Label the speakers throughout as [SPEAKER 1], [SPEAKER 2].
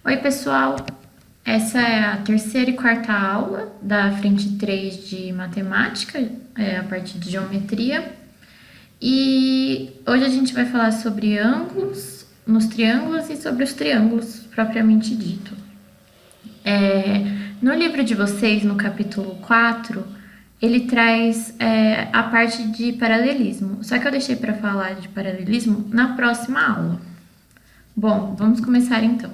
[SPEAKER 1] Oi, pessoal! Essa é a terceira e quarta aula da frente 3 de matemática, a parte de geometria. E hoje a gente vai falar sobre ângulos nos triângulos e sobre os triângulos propriamente dito. No livro de vocês, no capítulo 4, ele traz a parte de paralelismo. Só que eu deixei para falar de paralelismo na próxima aula. Bom, vamos começar então.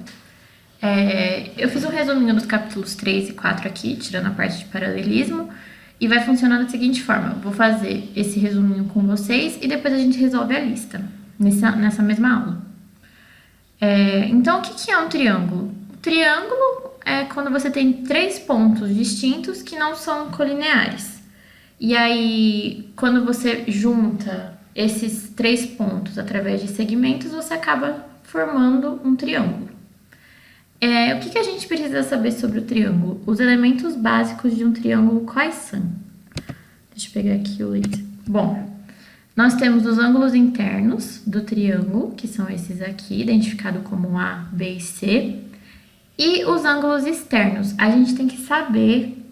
[SPEAKER 1] Eu fiz um resuminho dos capítulos 3 e 4 aqui, tirando a parte de paralelismo, e vai funcionar da seguinte forma: eu vou fazer esse resuminho com vocês e depois a gente resolve a lista, nessa mesma aula. Então, o que é um triângulo? O triângulo é quando você tem três pontos distintos que não são colineares. E aí, quando você junta esses três pontos através de segmentos, você acaba formando um triângulo. O que a gente precisa saber sobre o triângulo? Os elementos básicos de um triângulo quais são? Deixa eu pegar aqui o laser. Bom, nós temos os ângulos internos do triângulo, que são esses aqui, identificados como A, B e C. E os ângulos externos. A gente tem que saber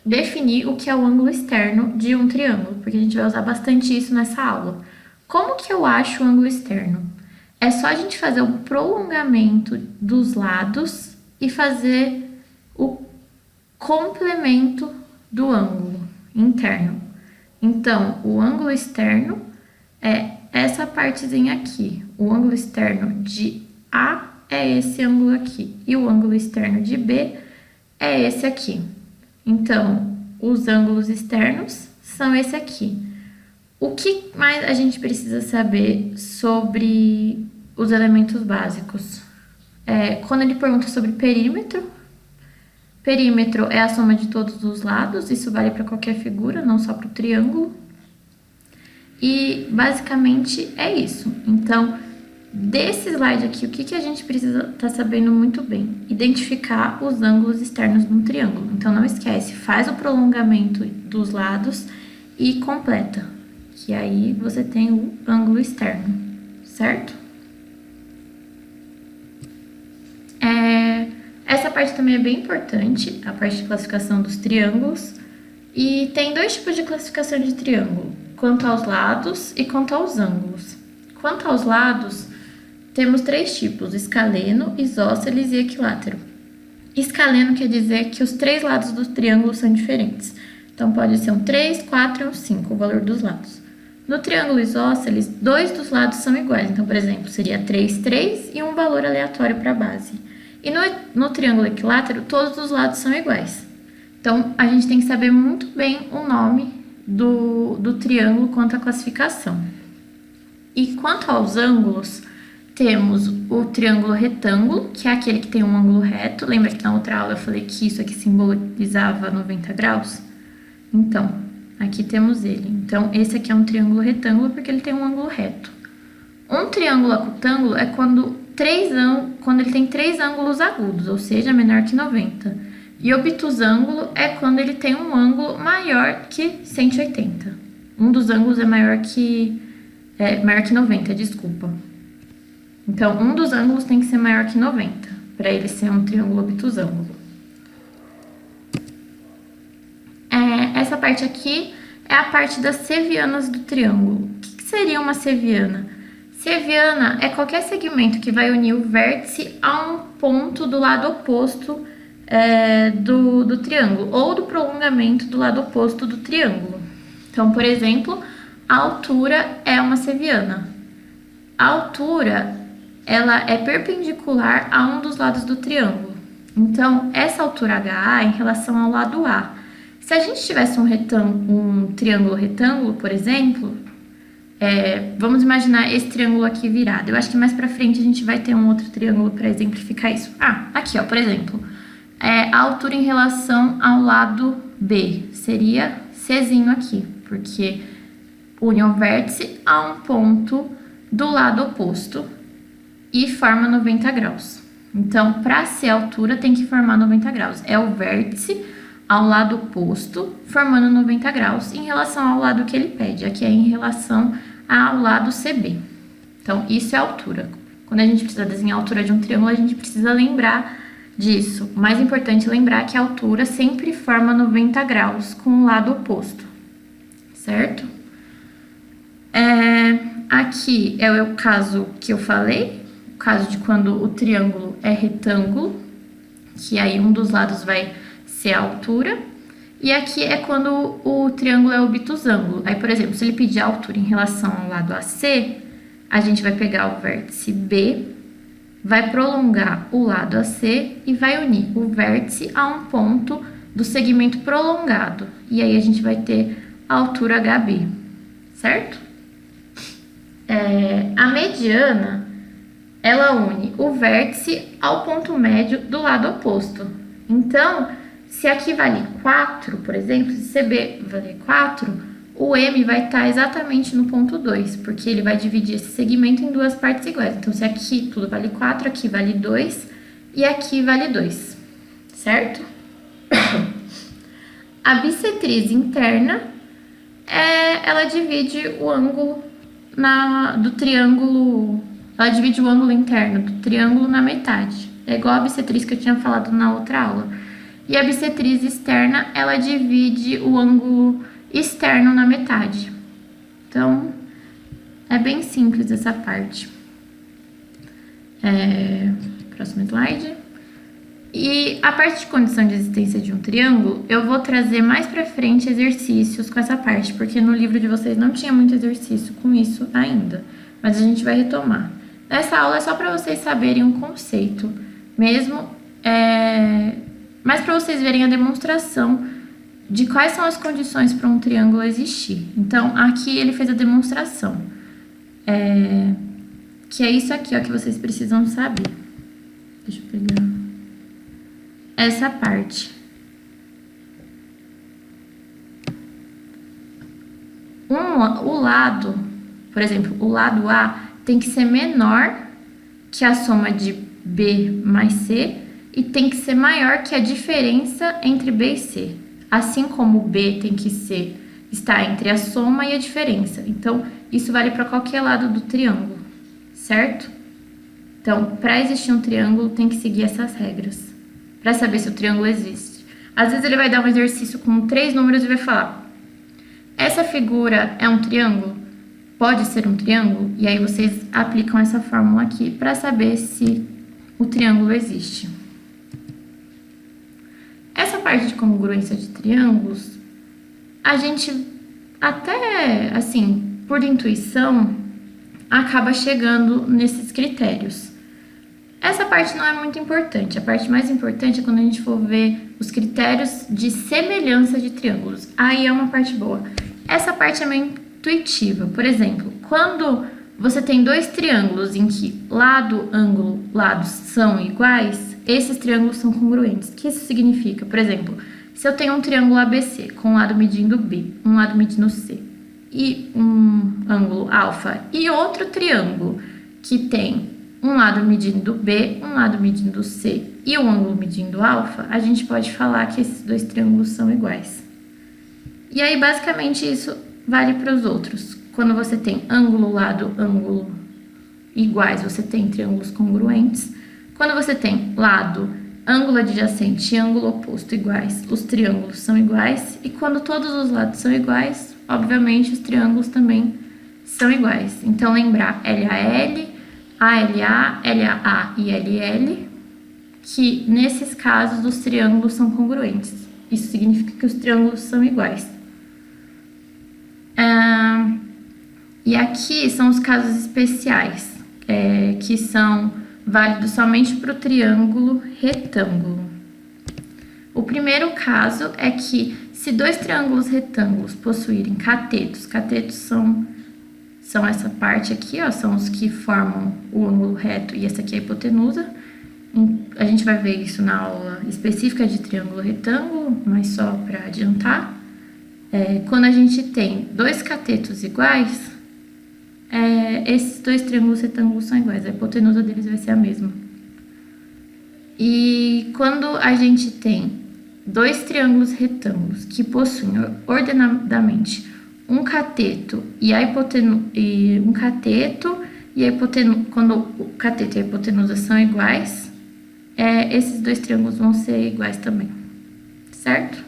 [SPEAKER 1] definir o que é o ângulo externo de um triângulo, porque a gente vai usar bastante isso nessa aula. Como que eu acho o ângulo externo? É só a gente fazer o prolongamento dos lados e fazer o complemento do ângulo interno. Então, o ângulo externo é essa partezinha aqui. O ângulo externo de A é esse ângulo aqui. E o ângulo externo de B é esse aqui. Então, os ângulos externos são esse aqui. O que mais a gente precisa saber sobre os elementos básicos? Quando ele pergunta sobre perímetro, perímetro é a soma de todos os lados, isso vale para qualquer figura, não só para o triângulo. E basicamente é isso. Então, desse slide aqui, o que a gente precisa estar sabendo muito bem? Identificar os ângulos externos de um triângulo. Então, não esquece, faz o prolongamento dos lados e completa. Que aí você tem o ângulo externo, certo? Essa parte também é bem importante, a parte de classificação dos triângulos. E tem dois tipos de classificação de triângulo, quanto aos lados e quanto aos ângulos. Quanto aos lados, temos três tipos: escaleno, isósceles e equilátero. Escaleno quer dizer que os três lados do triângulo são diferentes. Então, pode ser um 3, 4 e um 5, o valor dos lados. No triângulo isósceles, dois dos lados são iguais. Então, por exemplo, seria 3, 3 e um valor aleatório para a base. E no triângulo equilátero, todos os lados são iguais. Então, a gente tem que saber muito bem o nome do triângulo quanto à classificação. E quanto aos ângulos, temos o triângulo retângulo, que é aquele que tem um ângulo reto. Lembra que na outra aula eu falei que isso aqui simbolizava 90 graus? Então, aqui temos ele. Então, esse aqui é um triângulo retângulo porque ele tem um ângulo reto. Um triângulo acutângulo é quando ele tem três ângulos agudos, ou seja, menor que 90. E obtusângulo é quando ele tem um ângulo maior que 180. Um dos ângulos é maior que 90, desculpa. Então, um dos ângulos tem que ser maior que 90, para ele ser um triângulo obtusângulo. Essa parte aqui é a parte das sevianas do triângulo. O que seria uma seviana? Seviana é qualquer segmento que vai unir o vértice a um ponto do lado oposto do triângulo, ou do prolongamento do lado oposto do triângulo. Então, por exemplo, a altura é uma seviana. A altura, ela é perpendicular a um dos lados do triângulo. Então, essa altura HA é em relação ao lado A. Se a gente tivesse um triângulo retângulo, por exemplo, vamos imaginar esse triângulo aqui virado. Eu acho que mais pra frente a gente vai ter um outro triângulo para exemplificar isso. Aqui, ó, por exemplo, a altura em relação ao lado B seria Czinho aqui, porque une o vértice a um ponto do lado oposto e forma 90 graus. Então, para ser altura, tem que formar 90 graus. É o vértice ao lado oposto, formando 90 graus em relação ao lado que ele pede. Aqui é em relação ao lado CB. Então, isso é a altura. Quando a gente precisa desenhar a altura de um triângulo, a gente precisa lembrar disso, o mais importante é lembrar que a altura sempre forma 90 graus com o lado oposto, certo? Aqui é o caso que eu falei, o caso de quando o triângulo é retângulo, que aí um dos lados vai ser a altura. E aqui é quando o triângulo é obtusângulo. Aí, por exemplo, se ele pedir a altura em relação ao lado AC, a gente vai pegar o vértice B, vai prolongar o lado AC e vai unir o vértice a um ponto do segmento prolongado. E aí a gente vai ter a altura HB, certo? A mediana, ela une o vértice ao ponto médio do lado oposto. Então, se aqui vale 4, por exemplo, se CB valer 4, o M vai estar exatamente no ponto 2, porque ele vai dividir esse segmento em duas partes iguais. Então, se aqui tudo vale 4, aqui vale 2 e aqui vale 2, certo? A bissetriz interna, ela divide o ângulo do triângulo, ela divide o ângulo interno do triângulo na metade. É igual a bissetriz que eu tinha falado na outra aula. E a bissetriz externa, ela divide o ângulo externo na metade. Então, é bem simples essa parte. Próximo slide. E a parte de condição de existência de um triângulo, eu vou trazer mais pra frente exercícios com essa parte, porque no livro de vocês não tinha muito exercício com isso ainda, mas a gente vai retomar. Nessa aula é só para vocês saberem um conceito mesmo, mas para vocês verem a demonstração de quais são as condições para um triângulo existir. Então, aqui ele fez a demonstração, que é isso aqui, ó, que vocês precisam saber. Deixa eu pegar essa parte. O lado, por exemplo, o lado A tem que ser menor que a soma de B mais C e tem que ser maior que a diferença entre B e C. Assim como o B tem que estar entre a soma e a diferença. Então, isso vale para qualquer lado do triângulo, certo? Então, para existir um triângulo, tem que seguir essas regras, para saber se o triângulo existe. Às vezes ele vai dar um exercício com 3 números e vai falar: essa figura é um triângulo? Pode ser um triângulo? E aí vocês aplicam essa fórmula aqui para saber se o triângulo existe. Essa parte de congruência de triângulos, a gente até, assim, por intuição, acaba chegando nesses critérios. Essa parte não é muito importante. A parte mais importante é quando a gente for ver os critérios de semelhança de triângulos. Aí é uma parte boa. Essa parte é meio intuitiva. Por exemplo, quando você tem 2 triângulos em que lado, ângulo, lados são iguais, esses triângulos são congruentes. O que isso significa? Por exemplo, se eu tenho um triângulo ABC com um lado medindo B, um lado medindo C e um ângulo alfa e outro triângulo que tem um lado medindo B, um lado medindo C e um ângulo medindo alfa, a gente pode falar que esses 2 triângulos são iguais. E aí, basicamente, isso vale para os outros. Quando você tem ângulo, lado, ângulo iguais, você tem triângulos congruentes. Quando você tem lado, ângulo adjacente e ângulo oposto iguais, os triângulos são iguais. E quando todos os lados são iguais, obviamente, os triângulos também são iguais. Então, lembrar LAL, ALA, LAA e LL, que nesses casos os triângulos são congruentes. Isso significa que os triângulos são iguais. E aqui são os casos especiais, que são válidos somente para o triângulo retângulo. O primeiro caso é que se 2 triângulos retângulos possuírem catetos, catetos são essa parte aqui, ó, são os que formam o ângulo reto e essa aqui é a hipotenusa. A gente vai ver isso na aula específica de triângulo retângulo, mas só para adiantar. Quando a gente tem 2 catetos iguais, esses 2 triângulos retângulos são iguais, a hipotenusa deles vai ser a mesma. E quando a gente tem 2 triângulos retângulos que possuem ordenadamente um cateto e a hipotenusa, quando o cateto e a hipotenusa são iguais, esses dois triângulos vão ser iguais também, certo?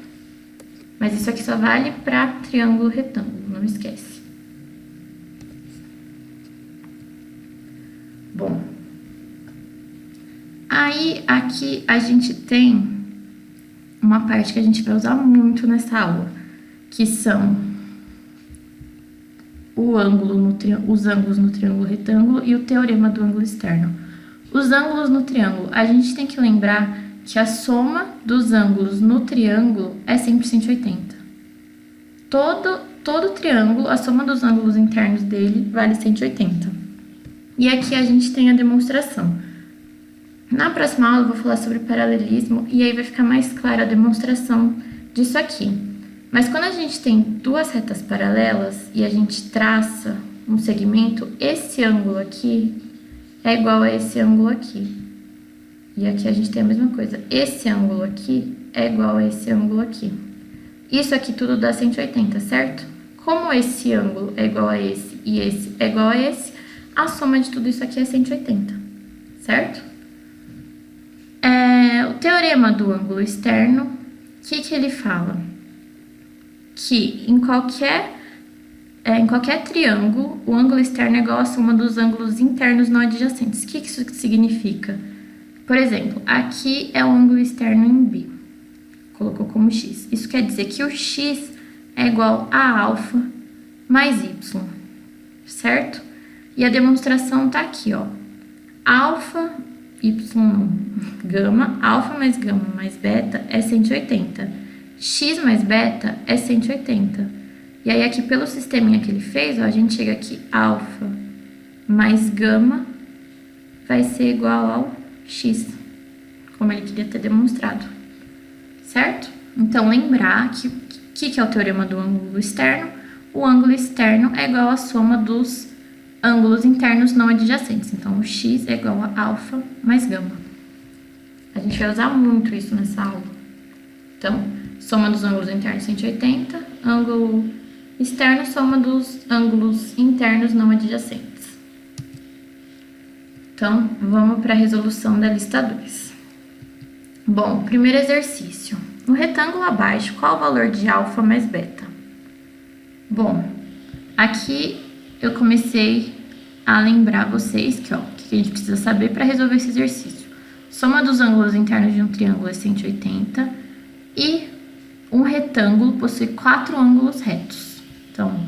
[SPEAKER 1] Mas isso aqui só vale para triângulo retângulo, não esquece. Bom, aí aqui a gente tem uma parte que a gente vai usar muito nessa aula, que são os ângulos no triângulo retângulo e o teorema do ângulo externo. Os ângulos no triângulo, a gente tem que lembrar que a soma dos ângulos no triângulo é sempre 180. Todo triângulo, a soma dos ângulos internos dele vale 180. E aqui a gente tem a demonstração. Na próxima aula eu vou falar sobre paralelismo e aí vai ficar mais clara a demonstração disso aqui. Mas quando a gente tem duas retas paralelas e a gente traça um segmento, esse ângulo aqui é igual a esse ângulo aqui. E aqui a gente tem a mesma coisa. Esse ângulo aqui é igual a esse ângulo aqui. Isso aqui tudo dá 180, certo? Como esse ângulo é igual a esse e esse é igual a esse, a soma de tudo isso aqui é 180, certo? O teorema do ângulo externo, o que ele fala? Que em qualquer triângulo, o ângulo externo é igual à soma dos ângulos internos não adjacentes. O que isso significa? Por exemplo, aqui é o ângulo externo em B, colocou como x. Isso quer dizer que o x é igual a alfa mais y, certo? E a demonstração tá aqui, ó. Alfa, y, gama, alfa mais gama mais beta é 180. X mais beta é 180. E aí aqui pelo sisteminha que ele fez, ó, a gente chega aqui, alfa mais gama vai ser igual ao x, como ele queria ter demonstrado, certo? Então, lembrar que é o teorema do ângulo externo. O ângulo externo é igual à soma dos ângulos internos não adjacentes. Então, o x é igual a alfa mais gama. A gente vai usar muito isso nessa aula. Então, soma dos ângulos internos 180, ângulo externo, soma dos ângulos internos não adjacentes. Então, vamos para a resolução da lista 2. Bom, primeiro exercício. No retângulo abaixo, qual o valor de alfa mais beta? Bom, aqui eu comecei a lembrar vocês que, ó, o que a gente precisa saber para resolver esse exercício. Soma dos ângulos internos de um triângulo é 180 e um retângulo possui 4 ângulos retos. Então,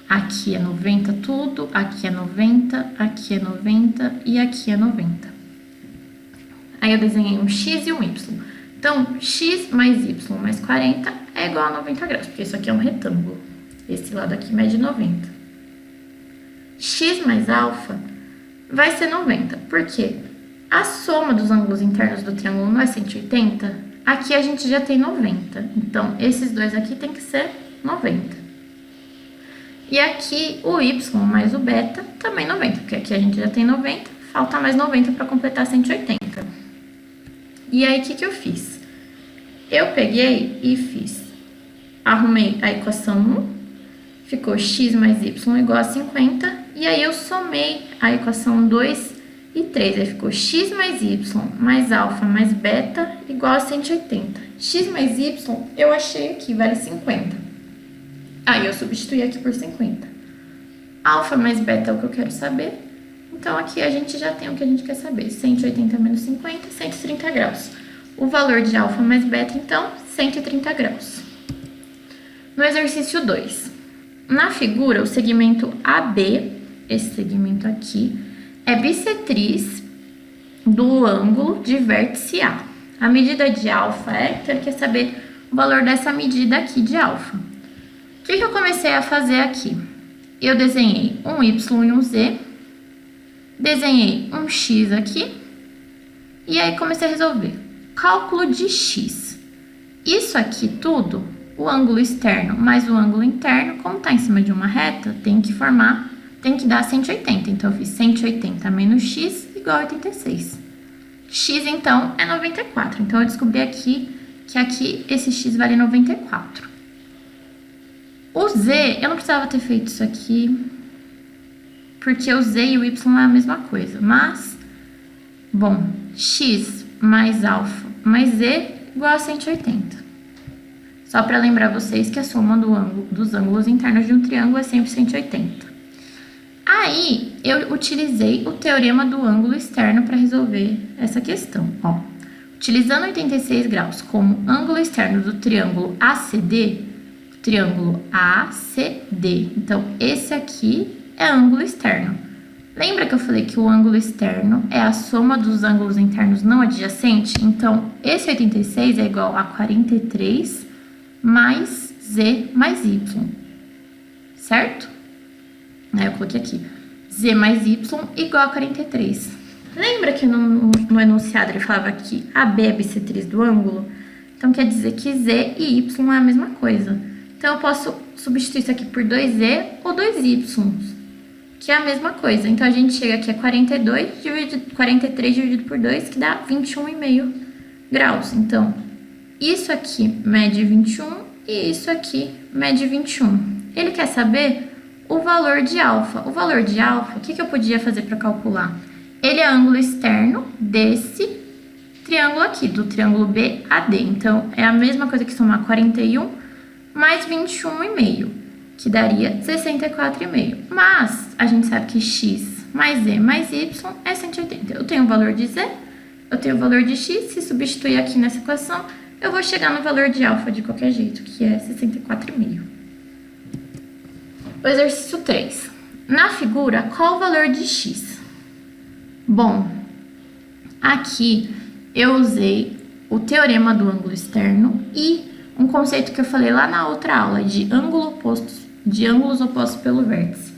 [SPEAKER 1] aqui é 90 tudo, aqui é 90, aqui é 90 e aqui é 90. Aí eu desenhei um x e um y. Então, x mais y mais 40 é igual a 90 graus, porque isso aqui é um retângulo. Esse lado aqui mede 90. X mais alfa vai ser 90, porque a soma dos ângulos internos do triângulo não é 180, aqui a gente já tem 90. Então, esses dois aqui tem que ser 90. E aqui o y mais o beta também 90, porque aqui a gente já tem 90, falta mais 90 para completar 180. E aí, o que eu fiz? Eu peguei e arrumei a equação 1, ficou x mais y igual a 50, e aí eu somei a equação 2 e 3, aí ficou x mais y mais alfa mais beta igual a 180. X mais y eu achei aqui, vale 50. Aí eu substituí aqui por 50. Alfa mais beta é o que eu quero saber. Então, aqui a gente já tem o que a gente quer saber. 180 menos 50, 130 graus. O valor de alfa mais beta, então, 130 graus. No exercício 2. Na figura, o segmento AB, esse segmento aqui, é bissetriz do ângulo de vértice A. A medida de alfa então ele quer saber o valor dessa medida aqui de alfa. O que eu comecei a fazer aqui? Eu desenhei um y e um z, desenhei um x aqui, e aí comecei a resolver. Cálculo de x. Isso aqui tudo, o ângulo externo mais o ângulo interno, como está em cima de uma reta, tem que dar 180. Então, eu fiz 180 menos x igual a 86. X, então, é 94. Então, eu descobri aqui que aqui esse x vale 94. O z, eu não precisava ter feito isso aqui, porque o z e o y é a mesma coisa, mas Bom, x mais alfa mais z igual a 180. Só para lembrar vocês que a soma dos ângulos internos de um triângulo é sempre 180. Aí, eu utilizei o teorema do ângulo externo para resolver essa questão. Ó, utilizando 86 graus como ângulo externo do triângulo ACD, então esse aqui é ângulo externo. Lembra que eu falei que o ângulo externo é a soma dos ângulos internos não adjacentes? Então, esse 86 é igual a 43 mais z mais y, certo? Aí eu coloquei aqui, z mais y igual a 43. Lembra que no enunciado ele falava que AB é a bissetriz do ângulo? Então, quer dizer que z e y é a mesma coisa. Então, eu posso substituir isso aqui por 2z ou 2y, que é a mesma coisa. Então, a gente chega aqui a 43 dividido por 2, que dá 21,5 graus. Então, isso aqui mede 21 e isso aqui mede 21. Ele quer saber o valor de alfa. O valor de alfa, o que eu podia fazer para calcular? Ele é ângulo externo desse triângulo aqui, do triângulo BAD. Então, é a mesma coisa que somar 41 mais 21,5, que daria 64,5. Mas, a gente sabe que x mais z mais y é 180. Eu tenho o valor de z, eu tenho o valor de x, se substituir aqui nessa equação, eu vou chegar no valor de alfa de qualquer jeito, que é 64,5. O exercício 3. Na figura, qual o valor de x? Bom, aqui eu usei o teorema do ângulo externo e um conceito que eu falei lá na outra aula de ângulos opostos pelo vértice.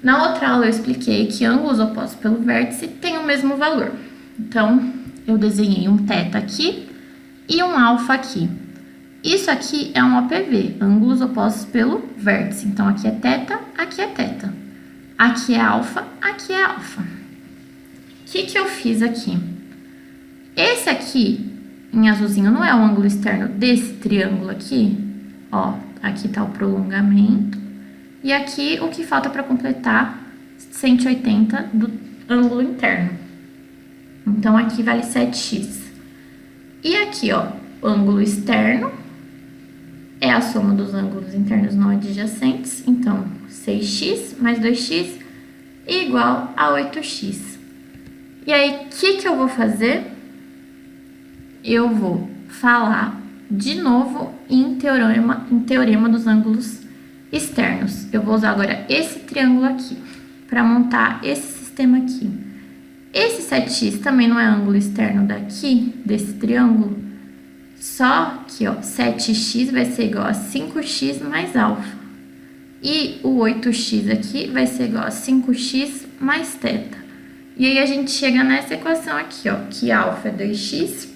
[SPEAKER 1] Na outra aula eu expliquei que ângulos opostos pelo vértice têm o mesmo valor. Então, eu desenhei um θ aqui e um alfa aqui. Isso aqui é um OPV, ângulos opostos pelo vértice. Então, aqui é θ, aqui é θ. Aqui é alfa, aqui é alfa. O que eu fiz aqui? Esse aqui, em azulzinho, não é o ângulo externo desse triângulo aqui? Ó, aqui tá o prolongamento. E aqui, o que falta para completar 180 do ângulo interno. Então, aqui vale 7x. E aqui, ó, o ângulo externo é a soma dos ângulos internos não adjacentes. Então, 6x mais 2x igual a 8x. E aí, o que eu vou fazer? Eu vou falar de novo em teorema dos ângulos externos. Eu vou usar agora esse triângulo aqui para montar esse sistema aqui. Esse 7x também não é ângulo externo daqui, desse triângulo? Só que, ó, 7x vai ser igual a 5x mais alfa. E o 8x aqui vai ser igual a 5x mais θ. E aí, a gente chega nessa equação aqui, ó, que alfa é 2x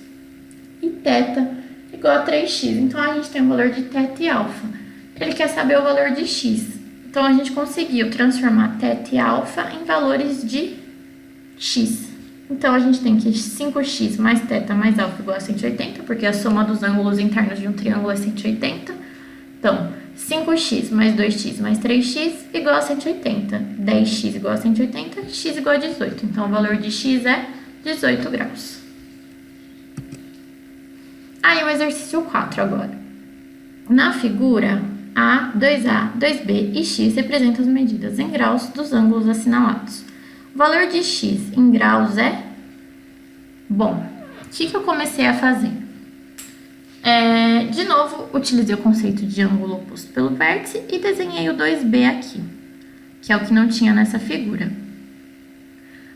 [SPEAKER 1] e θ igual a 3x. Então, a gente tem o valor de θ e alfa. Ele quer saber o valor de x. Então, a gente conseguiu transformar θ e alfa em valores de x. Então, a gente tem que 5x mais θ mais alfa igual a 180, porque a soma dos ângulos internos de um triângulo é 180. Então, 5x mais 2x mais 3x igual a 180. 10x igual a 180, x igual a 18. Então, o valor de x é 18 graus. Aí, o exercício 4 agora. Na figura, A, 2A, 2B e x representam as medidas em graus dos ângulos assinalados. O valor de x em graus é... Bom, o que eu comecei a fazer? De novo, utilizei o conceito de ângulo oposto pelo vértice e desenhei o 2B aqui, que é o que não tinha nessa figura.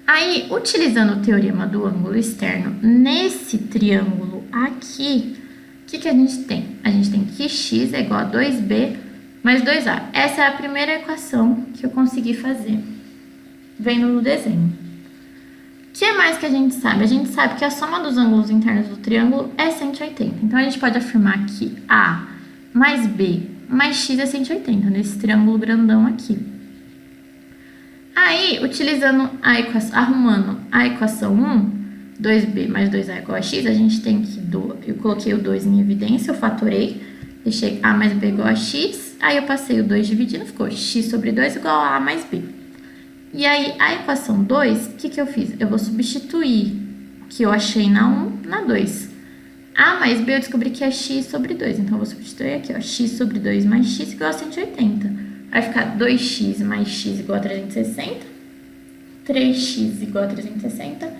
[SPEAKER 1] Aí, utilizando o teorema do ângulo externo nesse triângulo aqui, o que a gente tem? A gente tem que x é igual a 2b mais 2a. Essa é a primeira equação que eu consegui fazer, vendo no desenho. O que mais que a gente sabe? A gente sabe que a soma dos ângulos internos do triângulo é 180. Então, a gente pode afirmar que A mais B mais x é 180, nesse triângulo grandão aqui. Aí, utilizando a equação, arrumando a equação 1, 2b mais 2a igual a x, a gente tem que... Eu coloquei o 2 em evidência, eu fatorei, deixei a mais b igual a x, aí eu passei o 2 dividindo, ficou x sobre 2 igual a mais b. E aí, a equação 2, o que eu fiz? Eu vou substituir que eu achei na 1, na 2. A mais B eu descobri que é x sobre 2, então eu vou substituir aqui, ó, x sobre 2 mais x igual a 180. Vai ficar 2x mais x igual a 360, 3x igual a 360,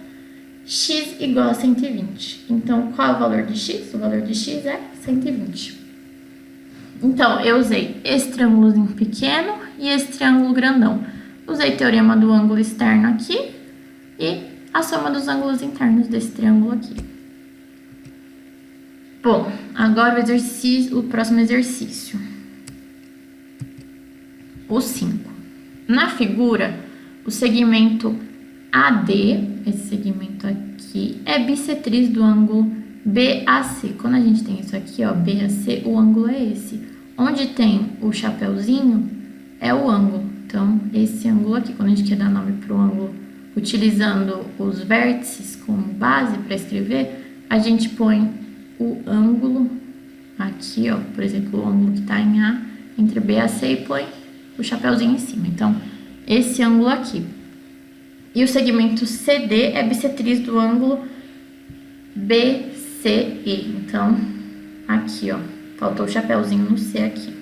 [SPEAKER 1] x igual a 120. Então, qual é o valor de x? O valor de x é 120. Então, eu usei esse triângulozinho pequeno e esse triângulo grandão. Usei o teorema do ângulo externo aqui e a soma dos ângulos internos desse triângulo aqui. Bom, agora o próximo exercício. O 5. Na figura, o segmento AD, esse segmento aqui, é bissetriz do ângulo BAC. Quando a gente tem isso aqui, ó, BAC, o ângulo é esse. Onde tem o chapeuzinho é o ângulo. Então, esse ângulo aqui, quando a gente quer dar nome para o ângulo, utilizando os vértices como base para escrever, a gente põe o ângulo aqui, ó, por exemplo, o ângulo que está em A entre B e C e põe o chapeuzinho em cima. Então, esse ângulo aqui. E o segmento CD é bissetriz do ângulo BCE. Então, aqui, ó, faltou o chapeuzinho no C aqui.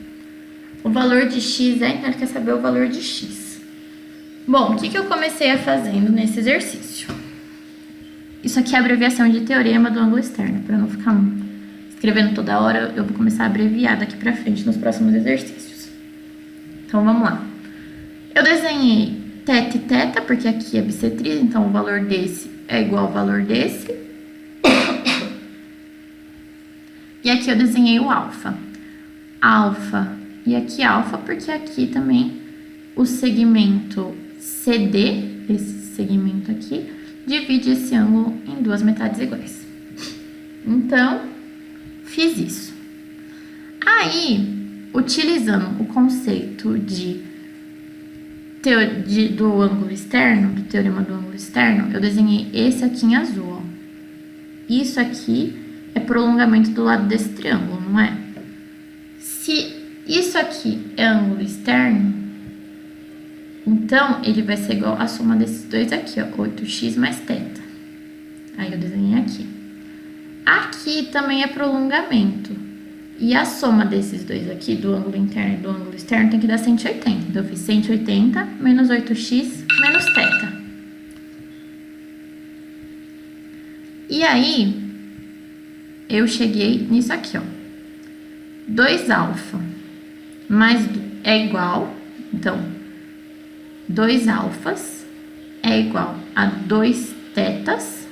[SPEAKER 1] O valor de x é, então ele quer saber o valor de x. Bom, o que eu comecei a fazendo nesse exercício? Isso aqui é a abreviação de teorema do ângulo externo. Para não ficar escrevendo toda hora, eu vou começar a abreviar daqui para frente nos próximos exercícios. Então, vamos lá. Eu desenhei θ e θ, porque aqui é bissetriz, então o valor desse é igual ao valor desse. E aqui eu desenhei o alfa. Alfa e aqui alfa, porque aqui também o segmento CD, esse segmento aqui, divide esse ângulo em duas metades iguais. Então, fiz isso. Aí, utilizando o conceito do ângulo externo, do teorema do ângulo externo, eu desenhei esse aqui em azul, ó. Isso aqui é prolongamento do lado desse triângulo, não é? Se isso aqui é ângulo externo, então ele vai ser igual à soma desses dois aqui, ó, 8x mais θ. Aí eu desenhei aqui. Aqui também é prolongamento. E a soma desses dois aqui, do ângulo interno e do ângulo externo, tem que dar 180. Então, eu fiz 180 menos 8x menos θ. E aí, eu cheguei nisso aqui, ó. 2α mais é igual, então, 2 alfas é igual a 2 θs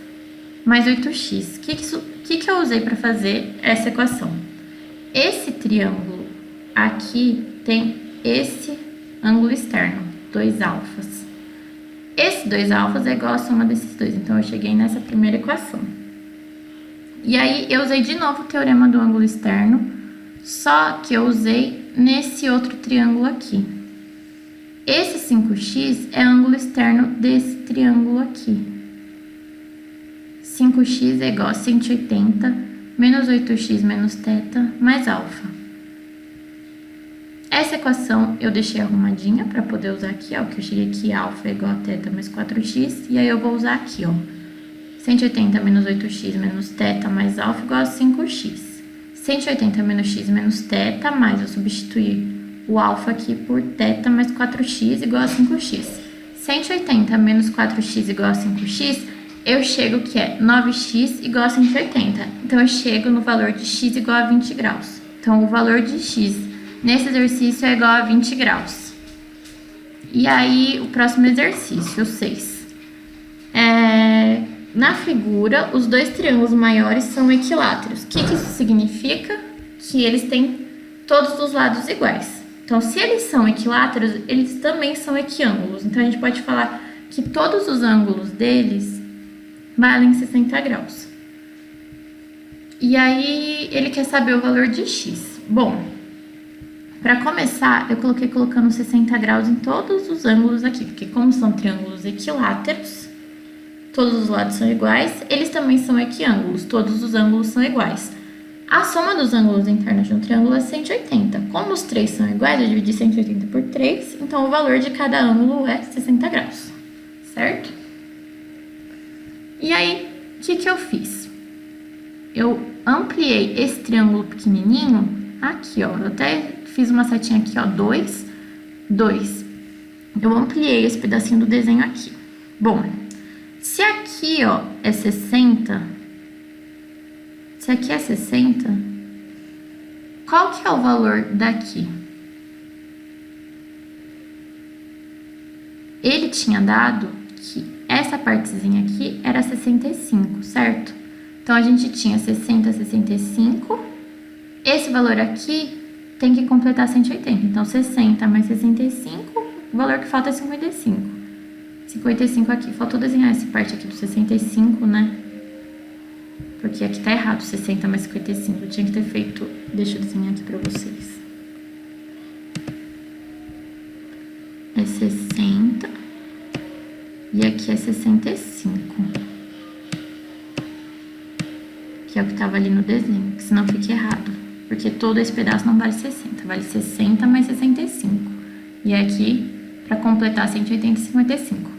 [SPEAKER 1] mais 8x. O que eu usei para fazer essa equação? Esse triângulo aqui tem esse ângulo externo, 2 alfas. Esse 2 alfas é igual à soma desses dois, então eu cheguei nessa primeira equação. E aí eu usei de novo o teorema do ângulo externo, só que eu usei nesse outro triângulo aqui. Esse 5x é ângulo externo desse triângulo aqui. 5x é igual a 180 menos 8x menos θ mais alfa. Essa equação eu deixei arrumadinha para poder usar aqui, ó, que eu cheguei aqui, alfa é igual a θ mais 4x, e aí eu vou usar aqui, ó, 180 menos 8x menos θ mais alfa igual a 5x. 180 menos x menos θ, mais eu substituir o alfa aqui por θ mais 4x igual a 5x. 180 menos 4x igual a 5x, eu chego que é 9x igual a 180. Então, eu chego no valor de x igual a 20 graus. Então, o valor de x nesse exercício é igual a 20 graus. E aí, o próximo exercício, o 6. Na figura, os dois triângulos maiores são equiláteros. O que isso significa? Que eles têm todos os lados iguais. Então, se eles são equiláteros, eles também são equiângulos. Então, a gente pode falar que todos os ângulos deles valem 60 graus. E aí, ele quer saber o valor de x. Bom, para começar, eu coloquei colocando 60 graus em todos os ângulos aqui, porque como são triângulos equiláteros, todos os lados são iguais, eles também são equiângulos, todos os ângulos são iguais. A soma dos ângulos internos de um triângulo é 180. Como os três são iguais, eu dividi 180 por 3, então o valor de cada ângulo é 60 graus, certo? E aí, que eu fiz? Eu ampliei esse triângulo pequenininho aqui, ó. Eu até fiz uma setinha aqui, ó, 2, 2. Eu ampliei esse pedacinho do desenho aqui. Bom, se aqui, ó, é 60, se aqui é 60, qual que é o valor daqui? Ele tinha dado que essa partezinha aqui era 65, certo? Então, a gente tinha 60, 65. Esse valor aqui tem que completar 180. Então, 60 mais 65, o valor que falta é 55. 55 aqui. Faltou desenhar essa parte aqui do 65, né? Porque aqui tá errado, 60 mais 55. Eu tinha que ter feito... Deixa eu desenhar aqui pra vocês. É 60. E aqui é 65. Que é o que tava ali no desenho, que senão fica errado. Porque todo esse pedaço não vale 60, vale 60 mais 65. E aqui, pra completar 180 e 55.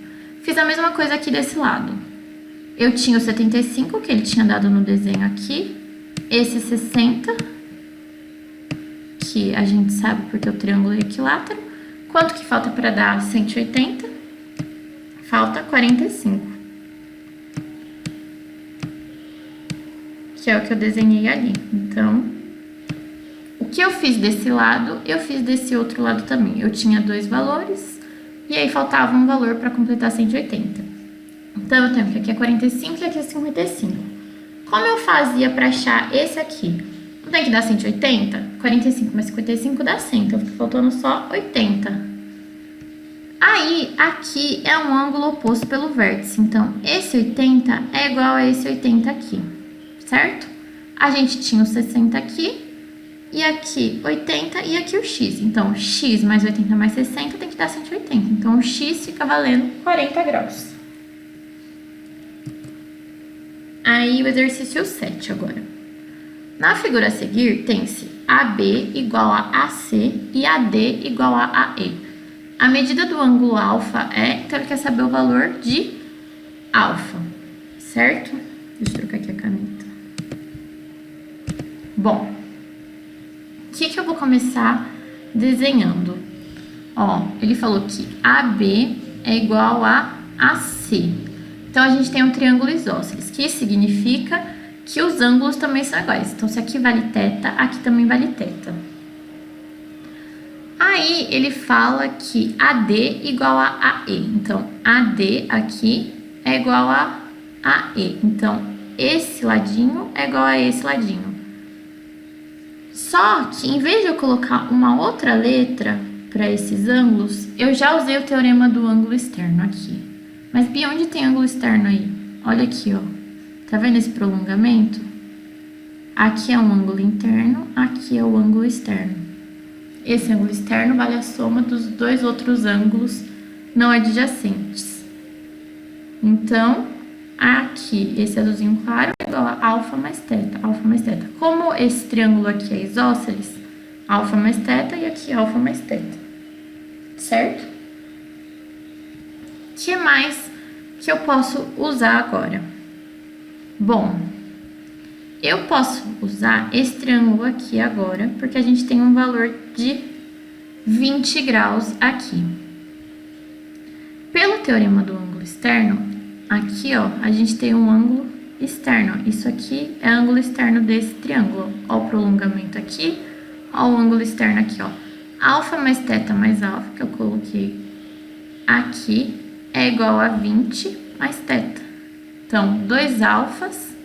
[SPEAKER 1] Fiz a mesma coisa aqui desse lado. Eu tinha o 75, que ele tinha dado no desenho aqui. Esse 60, que a gente sabe porque o triângulo é equilátero. Quanto que falta para dar 180? Falta 45. Que é o que eu desenhei ali. Então, o que eu fiz desse lado, eu fiz desse outro lado também. Eu tinha dois valores, e aí faltava um valor para completar 180. Então, eu tenho que aqui é 45 e aqui é 55. Como eu fazia para achar esse aqui? Não tem que dar 180? 45 mais 55 dá 100, então fica faltando só 80. Aí, aqui é um ângulo oposto pelo vértice, então esse 80 é igual a esse 80 aqui, certo? A gente tinha o 60 aqui, e aqui 80 e aqui o x. Então, x mais 80 mais 60 tem que dar 180. Então, o x fica valendo 40 graus. Aí, o exercício 7 agora. Na figura a seguir, tem-se AB igual a AC e AD igual a AE. A medida do ângulo alfa é, então ele quer saber o valor de alfa, certo? Deixa eu trocar aqui a caneta. Bom, o que eu vou começar desenhando? Ó, ele falou que AB é igual a AC. Então, a gente tem um triângulo isósceles, que significa que os ângulos também são iguais. Então, se aqui vale θ, aqui também vale θ. Aí, ele fala que AD igual a AE. Então, AD aqui é igual a AE. Então, esse ladinho é igual a esse ladinho. Só que, em vez de eu colocar uma outra letra para esses ângulos, eu já usei o teorema do ângulo externo aqui. Mas, Bia, onde tem ângulo externo aí? Olha aqui, ó. Tá vendo esse prolongamento? Aqui é um ângulo interno, aqui é o ângulo externo. Esse ângulo externo vale a soma dos dois outros ângulos não adjacentes. Então, aqui, esse azulzinho claro é igual a alfa mais θ, alfa mais θ. Como esse triângulo aqui é isósceles, alfa mais θ e aqui alfa mais θ. Certo? O que mais que eu posso usar agora? Bom, eu posso usar esse triângulo aqui agora, porque a gente tem um valor de 20 graus aqui. Pelo teorema do ângulo externo, aqui, ó, a gente tem um ângulo externo. Isso aqui é ângulo externo desse triângulo. Ó o prolongamento aqui, ó o ângulo externo aqui, ó. Alfa mais θ mais alfa, que eu coloquei aqui, é igual a 20 mais θ. Então, 2 alfas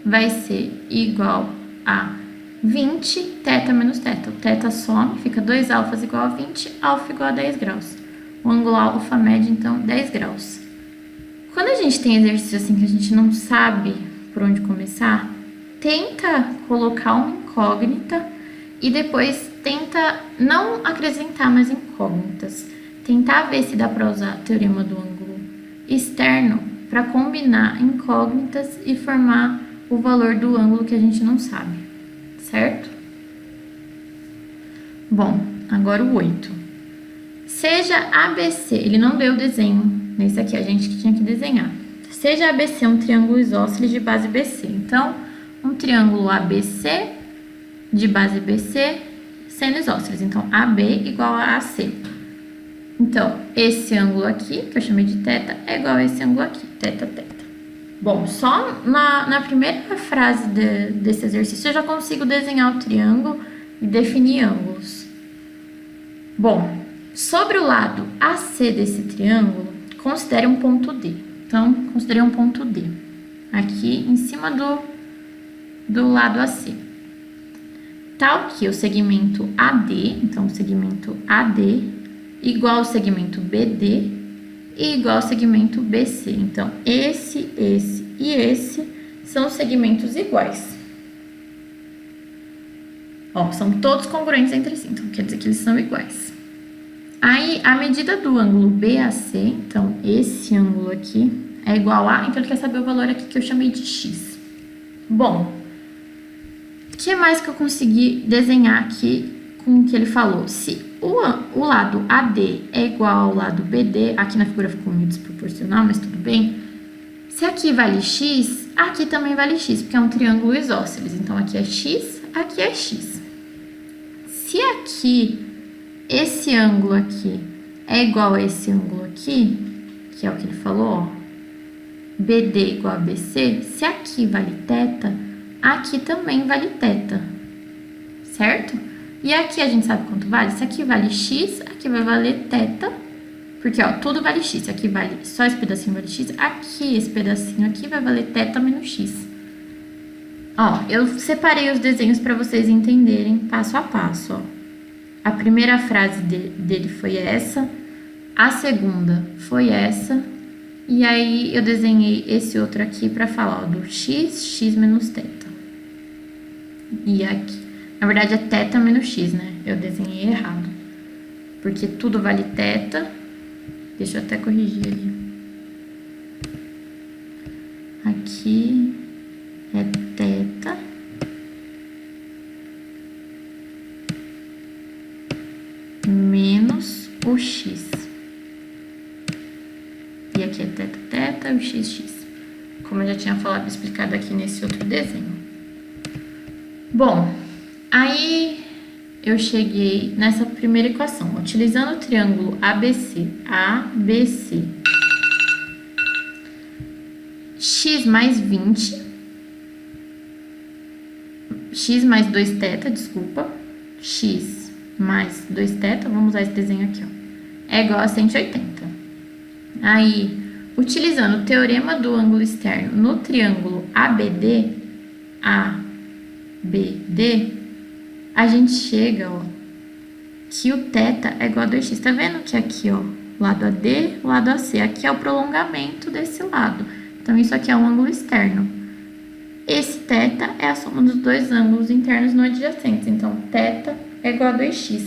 [SPEAKER 1] vai ser igual a 20 θ menos θ. O θ some, fica 2 alfas igual a 20, alfa igual a 10 graus. O ângulo alfa mede, então, 10 graus. Quando a gente tem exercício assim que a gente não sabe por onde começar, tenta colocar uma incógnita e depois tenta não acrescentar mais incógnitas. Tentar ver se dá para usar o teorema do ângulo externo para combinar incógnitas e formar o valor do ângulo que a gente não sabe, certo? Bom, agora o 8. Seja ABC, ele não deu o desenho nesse aqui, a gente que tinha que desenhar. seja ABC um triângulo isósceles de base BC. Então, um triângulo ABC de base BC sendo isósceles. Então, AB igual a AC. Então, esse ângulo aqui, que eu chamei de θ, é igual a esse ângulo aqui, θ. Bom, só na primeira frase desse exercício eu já consigo desenhar o triângulo e definir ângulos. Bom, sobre o lado AC desse triângulo, considere um ponto D. Então, considerei um ponto D aqui em cima do lado AC. Tal que o segmento AD, então o segmento AD, igual ao segmento BD e igual ao segmento BC. Então, esse e esse são os segmentos iguais. Ó, são todos congruentes entre si, então quer dizer que eles são iguais. Aí, a medida do ângulo BAC, então esse ângulo aqui, é igual a... Então, ele quer saber o valor aqui que eu chamei de x. Bom, o que mais que eu consegui desenhar aqui com o que ele falou? Se o lado AD é igual ao lado BD, aqui na figura ficou meio desproporcional, mas tudo bem. Se aqui vale x, aqui também vale x, porque é um triângulo isósceles. Então, aqui é x, aqui é x. Se aqui, esse ângulo aqui é igual a esse ângulo aqui, que é o que ele falou, ó, BD igual a BC, se aqui vale θ, aqui também vale θ, certo? E aqui a gente sabe quanto vale? Se aqui vale x, aqui vai valer θ, porque ó, tudo vale x, aqui vale, só esse pedacinho vale x, aqui esse pedacinho aqui vai valer θ menos x. Ó, eu separei os desenhos para vocês entenderem passo a passo, ó. A primeira frase dele foi essa, a segunda foi essa, e aí eu desenhei esse outro aqui para falar, ó, do x menos θ. E aqui, na verdade é θ menos x, né? Eu desenhei errado, porque tudo vale θ. Deixa eu até corrigir ali. Aqui é θ menos o x. E aqui é θ, o x. Como eu já tinha falado, explicado aqui nesse outro desenho. Bom, aí eu cheguei nessa primeira equação. Utilizando o triângulo ABC, x mais 20, x mais 2θ, desculpa, x mais 2θ, vamos usar esse desenho aqui, ó, é igual a 180. Aí, utilizando o teorema do ângulo externo no triângulo ABD, a gente chega, ó, que o θ é igual a 2x. Tá vendo que aqui, ó, lado AD, lado AC, aqui é o prolongamento desse lado. Então, isso aqui é um ângulo externo. Esse θ é a soma dos dois ângulos internos não adjacentes. Então, θ é igual a 2x.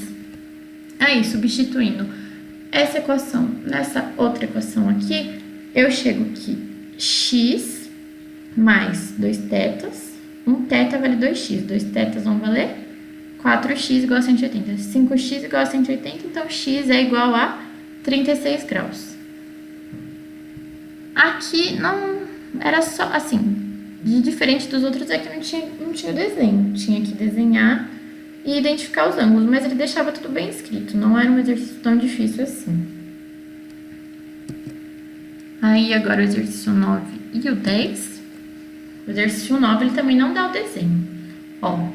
[SPEAKER 1] Aí, substituindo essa equação nessa outra equação aqui, eu chego que x mais 2θ, um θ vale 2x, 2θ vão valer 4x igual a 180. 5x igual a 180, então x é igual a 36 graus. Aqui não era só assim, de diferente dos outros é que não tinha desenho, tinha que desenhar e identificar os ângulos, mas ele deixava tudo bem escrito, não era um exercício tão difícil assim. Aí agora o exercício 9 e o 10. O exercício 9 ele também não dá o desenho. Ó,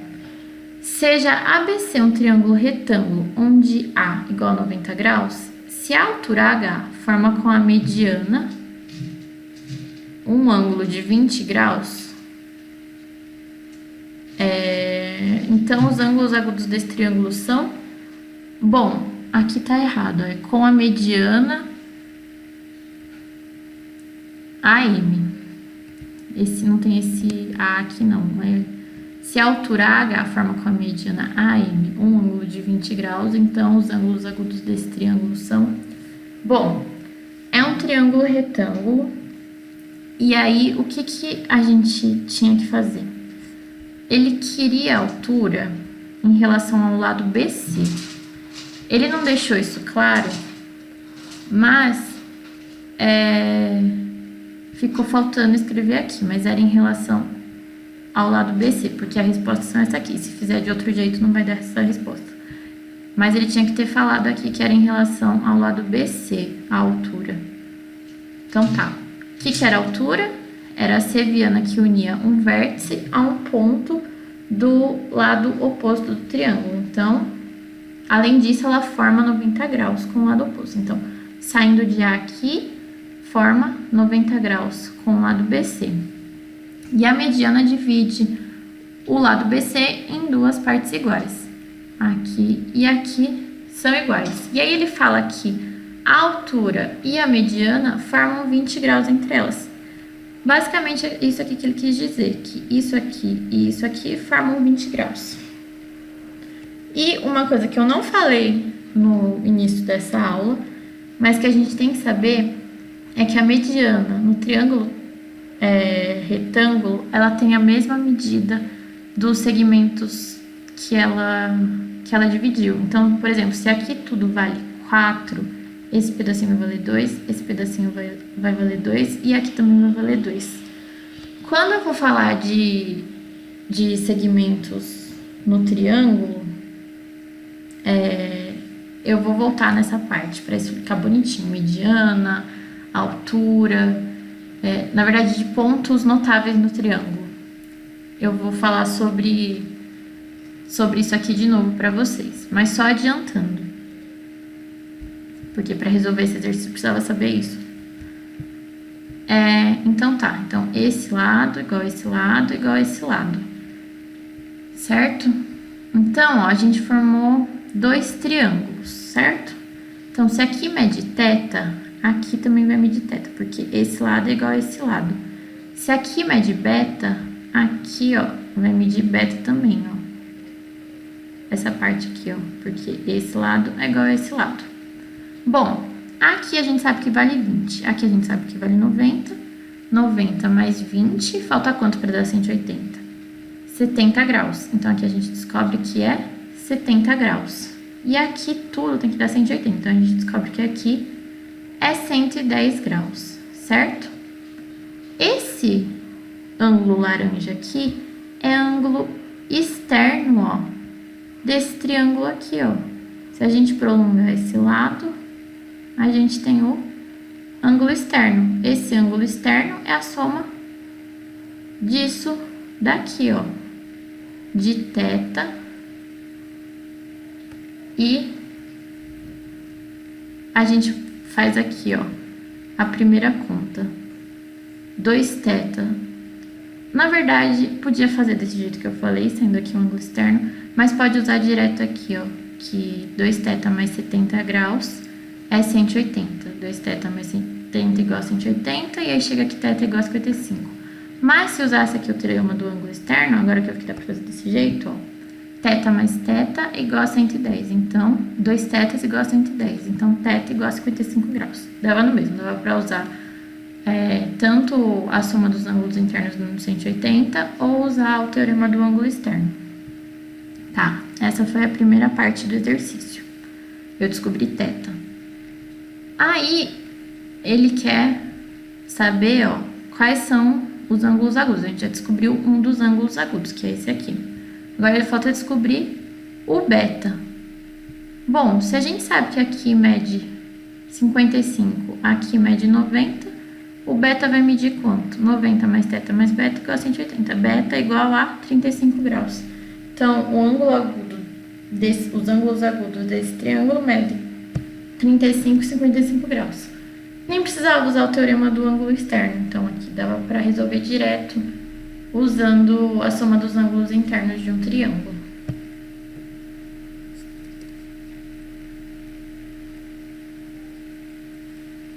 [SPEAKER 1] seja ABC um triângulo retângulo onde A igual a 90 graus, se a altura H forma com a mediana um ângulo de 20 graus, então os ângulos agudos desse triângulo são... Bom, aqui tá errado, é com a mediana AM. Esse não tem esse A aqui não, se a altura H forma com a mediana AM um ângulo de 20 graus, então os ângulos agudos desse triângulo são... Bom, é um triângulo retângulo, e aí o que a gente tinha que fazer? Ele queria a altura em relação ao lado BC. Ele não deixou isso claro, mas ficou faltando escrever aqui, mas era em relação ao lado BC, porque a resposta são essa aqui. Se fizer de outro jeito, não vai dar essa resposta. Mas ele tinha que ter falado aqui que era em relação ao lado BC, a altura. Então tá. O que era a altura? Era a seviana que unia um vértice a um ponto do lado oposto do triângulo. Então, além disso, ela forma 90 graus com o lado oposto. Então, saindo de A aqui, forma 90 graus com o lado BC. E a mediana divide o lado BC em duas partes iguais. Aqui e aqui são iguais. E aí ele fala que a altura e a mediana formam 20 graus entre elas. Basicamente é isso aqui que ele quis dizer, que isso aqui e isso aqui formam 20 graus. E uma coisa que eu não falei no início dessa aula, mas que a gente tem que saber, é que a mediana no triângulo retângulo, ela tem a mesma medida dos segmentos que ela dividiu. Então, por exemplo, se aqui tudo vale 4, esse pedacinho vai valer 2, esse pedacinho vai valer 2 e aqui também vai valer 2. Quando eu for falar de segmentos no triângulo, eu vou voltar nessa parte para explicar bonitinho, mediana, altura, na verdade de pontos notáveis no triângulo. Eu vou falar sobre isso aqui de novo para vocês, mas só adiantando. Porque para resolver esse exercício precisava saber isso. Então tá, então esse lado igual a esse lado igual a esse lado. Certo? Então, ó, a gente formou dois triângulos, certo? Então, se aqui mede θ, aqui também vai medir θ, porque esse lado é igual a esse lado. Se aqui mede beta, aqui, ó, vai medir beta também, ó. Essa parte aqui, ó, porque esse lado é igual a esse lado. Bom, aqui a gente sabe que vale 20, aqui a gente sabe que vale 90. 90 mais 20, falta quanto para dar 180? 70 graus. Então, aqui a gente descobre que é 70 graus. E aqui tudo tem que dar 180. Então, a gente descobre que aqui é 110 graus, certo? Esse ângulo laranja aqui é ângulo externo, ó, desse triângulo aqui, ó. Se a gente prolongar esse lado, a gente tem o ângulo externo. Esse ângulo externo é a soma disso daqui, ó, de θ e a gente faz aqui, ó, a primeira conta. 2θ. Na verdade, podia fazer desse jeito que eu falei, sendo aqui um ângulo externo, mas pode usar direto aqui, ó, que 2θ mais 70 graus é 180. 2θ mais 70 igual a 180, e aí chega aqui θ igual a 55. Mas se usasse aqui o teorema do ângulo externo, agora que eu vi que dá pra fazer desse jeito, ó, θ mais θ igual a 110. Então, 2θ igual a 110. Então, θ igual a 55 graus. Dava no mesmo, dava pra usar tanto a soma dos ângulos internos no 180 ou usar o teorema do ângulo externo. Tá, essa foi a primeira parte do exercício. Eu descobri θ. Aí, ele quer saber, ó, quais são os ângulos agudos. A gente já descobriu um dos ângulos agudos, que é esse aqui. Agora, ele falta descobrir o beta. Bom, se a gente sabe que aqui mede 55, aqui mede 90, o beta vai medir quanto? 90 mais θ mais beta igual a 180. Beta igual a 35 graus. Então, o ângulo agudo os ângulos agudos desse triângulo medem 35 e 55 graus. Nem precisava usar o teorema do ângulo externo. Então, aqui dava para resolver direto usando a soma dos ângulos internos de um triângulo.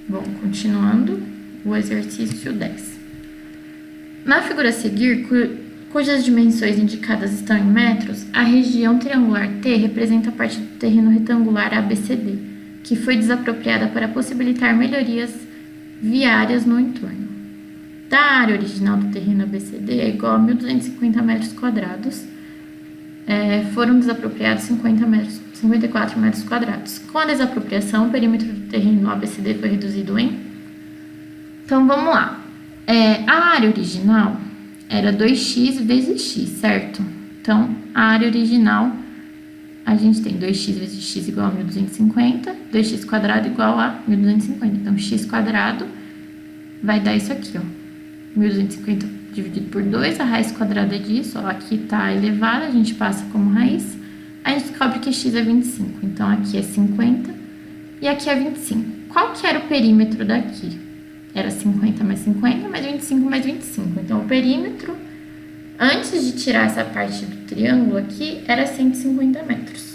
[SPEAKER 1] Bom, continuando, o exercício 10. Na figura a seguir, cujas dimensões indicadas estão em metros, a região triangular T representa a parte do terreno retangular ABCD, que foi desapropriada para possibilitar melhorias viárias no entorno. Da área original do terreno ABCD é igual a 1.250 metros quadrados, foram desapropriados 54 metros quadrados. Com a desapropriação, o perímetro do terreno ABCD foi reduzido em... Então, vamos lá. A área original era 2x vezes x, certo? Então, a área original, a gente tem 2x vezes x igual a 1250, 2x quadrado igual a 1250. Então, x quadrado vai dar isso aqui, ó. 1250 dividido por 2, a raiz quadrada disso, ó, aqui tá elevada, a gente passa como raiz. Aí a gente descobre que x é 25, então aqui é 50 e aqui é 25. Qual que era o perímetro daqui? Era 50 mais 50 mais 25 mais 25. Então, o perímetro, antes de tirar essa parte do triângulo aqui, era 150 metros.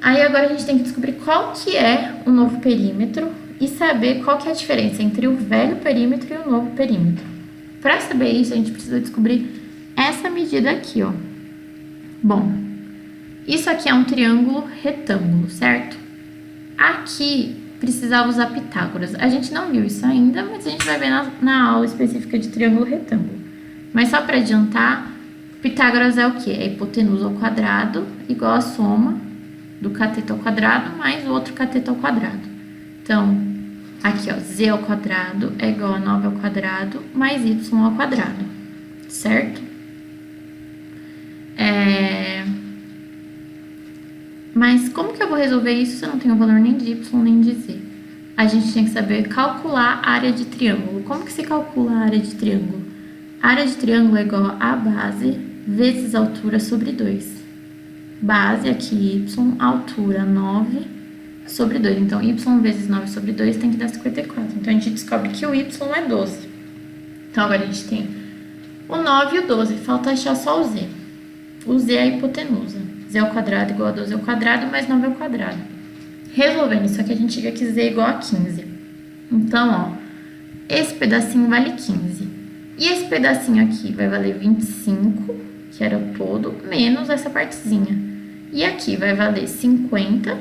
[SPEAKER 1] Aí agora a gente tem que descobrir qual que é o novo perímetro e saber qual que é a diferença entre o velho perímetro e o novo perímetro. Para saber isso, a gente precisa descobrir essa medida aqui, ó. Bom, isso aqui é um triângulo retângulo, certo? Aqui precisava usar Pitágoras. A gente não viu isso ainda, mas a gente vai ver na aula específica de triângulo retângulo. Mas só para adiantar, Pitágoras é o quê? É a hipotenusa ao quadrado igual a soma do cateto ao quadrado mais o outro cateto ao quadrado. Então, aqui, ó, z ao quadrado é igual a 9 ao quadrado mais y ao quadrado, certo? Mas como que eu vou resolver isso se eu não tenho valor nem de y nem de z? A gente tem que saber calcular a área de triângulo. Como que se calcula a área de triângulo? A área de triângulo é igual a base vezes altura sobre 2. Base aqui y, altura 9 sobre 2. Então, y vezes 9 sobre 2 tem que dar 54. Então, a gente descobre que o y é 12. Então, agora a gente tem o 9 e o 12. Falta achar só o z. O z é a hipotenusa. Z ao quadrado igual a 12 ao quadrado mais 9 ao quadrado. Resolvendo isso aqui, a gente chega que z é igual a 15. Então, ó, esse pedacinho vale 15. E esse pedacinho aqui vai valer 25, que era o todo, menos essa partezinha. E aqui vai valer 50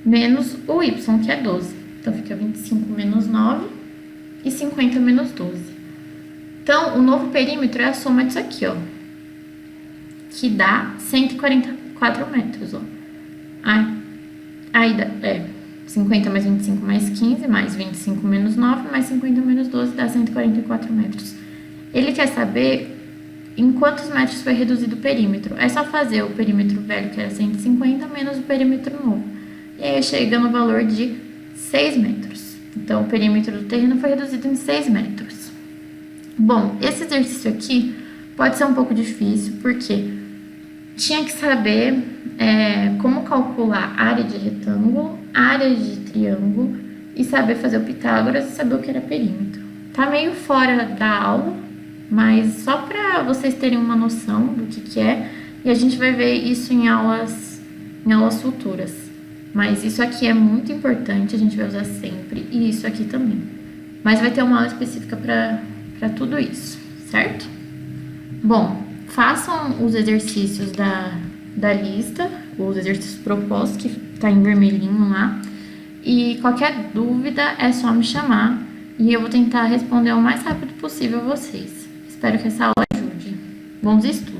[SPEAKER 1] menos o y, que é 12. Então, fica 25 menos 9 e 50 menos 12. Então, o novo perímetro é a soma disso aqui, ó, que dá 144 metros, ó. Aí dá, 50 mais 25 mais 15, mais 25 menos 9, mais 50 menos 12, dá 144 metros. Ele quer saber em quantos metros foi reduzido o perímetro. É só fazer o perímetro velho, que era 150, menos o perímetro novo. E aí chega no valor de 6 metros. Então, o perímetro do terreno foi reduzido em 6 metros. Bom, esse exercício aqui pode ser um pouco difícil, porque tinha que saber como calcular a área de retângulo, área de triângulo, e saber fazer o Pitágoras e saber o que era perímetro. Tá meio fora da aula, mas só para vocês terem uma noção do que é, e a gente vai ver isso em aulas futuras. Mas isso aqui é muito importante, a gente vai usar sempre, e isso aqui também. Mas vai ter uma aula específica para tudo isso, certo? Bom, façam os exercícios da lista, os exercícios propostos, que tá em vermelhinho lá. E qualquer dúvida é só me chamar e eu vou tentar responder o mais rápido possível a vocês. Espero que essa aula ajude. Bons estudos!